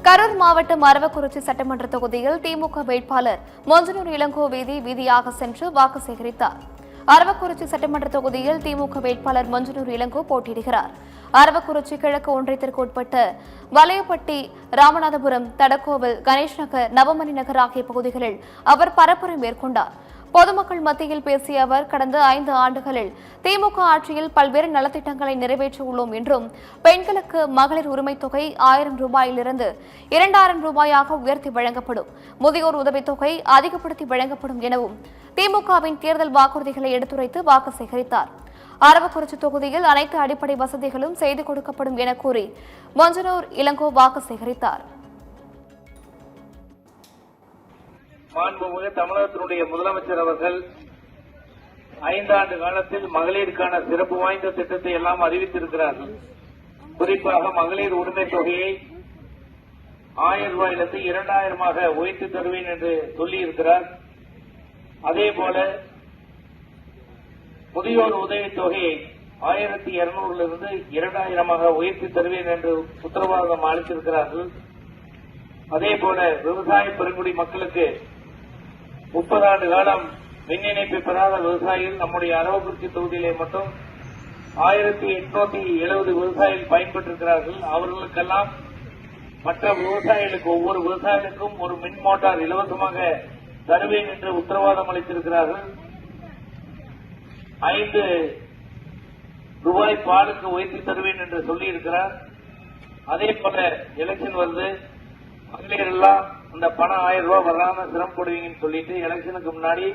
கரூர் மாவட்டம் அரவக்குறிச்சி சட்டமன்ற தொகுதியில் திமுக வேட்பாளர் மொஞ்சனூர் இளங்கோ வீதியாக சென்று வாக்கு சேகரித்தார். அரவக்குறிச்சி சட்டமன்ற தொகுதியில் திமுக வேட்பாளர் மொஞ்சனூர் இளங்கோ போட்டியிடுகிறார். அரவக்குறிச்சி கிழக்கு ஒன்றியத்திற்கு உட்பட்ட வலையப்பட்டி, ராமநாதபுரம், தடக்கோவில், கணேஷ் நகர், நவமணி நகர் ஆகிய பகுதிகளில் அவர் பரப்புரை மேற்கொண்டார். பொதுமக்கள் மத்தியில் பேசிய அவர், கடந்த 5 ஆண்டுகளில் திமுக ஆட்சியில் பல்வேறு நலத்திட்டங்களை நிறைவேற்றியுள்ளோம் என்றும், பெண்களுக்கு மகளிர் உரிமைத் தொகை 1000 ரூபாயிலிருந்து 2000 ரூபாயாக உயர்த்தி வழங்கப்படும், முதியோர் உதவித்தொகை அதிகப்படுத்தி வழங்கப்படும் எனவும் திமுகவின் தேர்தல் வாக்குறுதிகளை எடுத்துரைத்து வாக்கு சேகரித்தார். அரவக்குறிச்சி தொகுதியில் அனைத்து அடிப்படை வசதிகளும் செய்து கொடுக்கப்படும் என கூறி மொஞ்சனூர் இளங்கோ வாக்கு சேகரித்தார். மாண்புமிகு தமிழகத்தினுடைய முதலமைச்சர் அவர்கள் 5 ஆண்டு காலத்தில் மகளிருக்கான சிறப்பு வாய்ந்த திட்டத்தை எல்லாம் அறிவித்திருக்கிறார்கள். குறிப்பாக மகளிர் உரிமை தொகையை 1000 ரூபாயிலிருந்து 2000 உயர்த்தி தருவேன் என்று சொல்லியிருக்கிறார். அதேபோல முதியோர் உதவித் தொகையை 1200 2000 உயர்த்தி தருவேன் என்று உத்தரவாதம் அளித்திருக்கிறார்கள். அதேபோல விவசாய பெருங்குடி மக்களுக்கு 30 ஆண்டு காலம் மின் இணைப்பு பெறாத விவசாயிகள் நம்முடைய அரவக்குறிச்சி தொகுதியிலே மட்டும் 1870 விவசாயிகள் பயன்பெற்றிருக்கிறார்கள். அவர்களுக்கெல்லாம் மற்ற விவசாயிகளுக்கு ஒவ்வொரு விவசாயிகளுக்கும் ஒரு மின் மோட்டார் இலவசமாக தருவேன் என்று உத்தரவாதம் அளித்திருக்கிறார்கள். 5 ரூபாய் பாலுக்கு உயர்த்தி தருவேன் என்று சொல்லியிருக்கிறார். அதேபோல எலெக்ஷன் வருது, மகளிர் எல்லாம் இந்த பணம் 1000 ரூபாய் வராம சிரமப்படுவீங்கன்னு சொல்லிட்டு எலெக்ஷனுக்கு முன்னாடி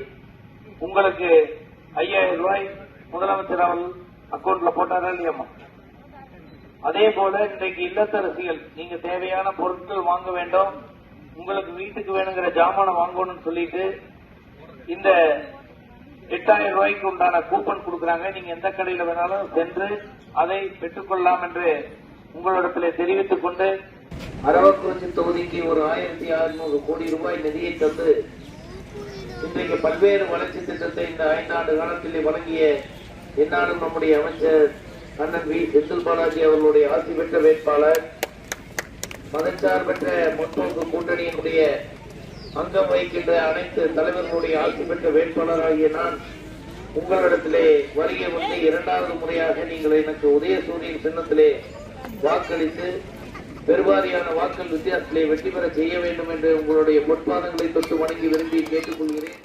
உங்களுக்கு 5000 ரூபாய் முதலமைச்சர் அவர்கள் அக்கௌண்ட்ல போட்டாரா இல்லையம்மா? அதே போல இன்றைக்கு இல்லத்தரசிகள் நீங்க தேவையான பொருட்கள் வாங்க வேண்டும், உங்களுக்கு வீட்டுக்கு வேணுங்கிற ஜாமானம் வாங்கணும்னு சொல்லிட்டு இந்த 8000 ரூபாய்க்கு உண்டான கூப்பன் கொடுக்கறாங்க. நீங்க எந்த கடையில வேணாலும் சென்று அதை பெற்றுக்கொள்ளலாம் என்று உங்களிடத்திலே தெரிவித்துக் கொண்டு, அரவக்குறிச்சி தொகுதிக்கு ஒரு 1600 கோடி ரூபாய் நிதியை தந்து இன்றைக்கு பல்வேறு வளர்ச்சி திட்டத்தை இந்த 5 ஆண்டு காலத்தில் வழங்கிய என்னாலும் நம்முடைய அமைச்சர் அண்ணன் வி. செந்தில் பாலாஜி அவர்களுடைய ஆட்சி பெற்ற வேட்பாளர், மதச்சார்பற்ற முற்போக்கு கூட்டணியினுடைய அங்கம் வகிக்கின்ற அனைத்து தலைவர்களுடைய ஆட்சி பெற்ற வேட்பாளர் ஆகிய நான் உங்களிடத்திலே வருகை வந்து 2வது முறையாக நீங்கள் எனக்கு உதயசூரியன் சின்னத்திலே வாக்களித்து பெருவாரியான வாக்கள் வித்தியாசத்திலே வெற்றி பெற செய்ய வேண்டும் என்று உங்களுடைய பொற்பாதங்களை தொட்டு வணங்கி விரும்பி கேட்டுக்கொள்கிறேன்.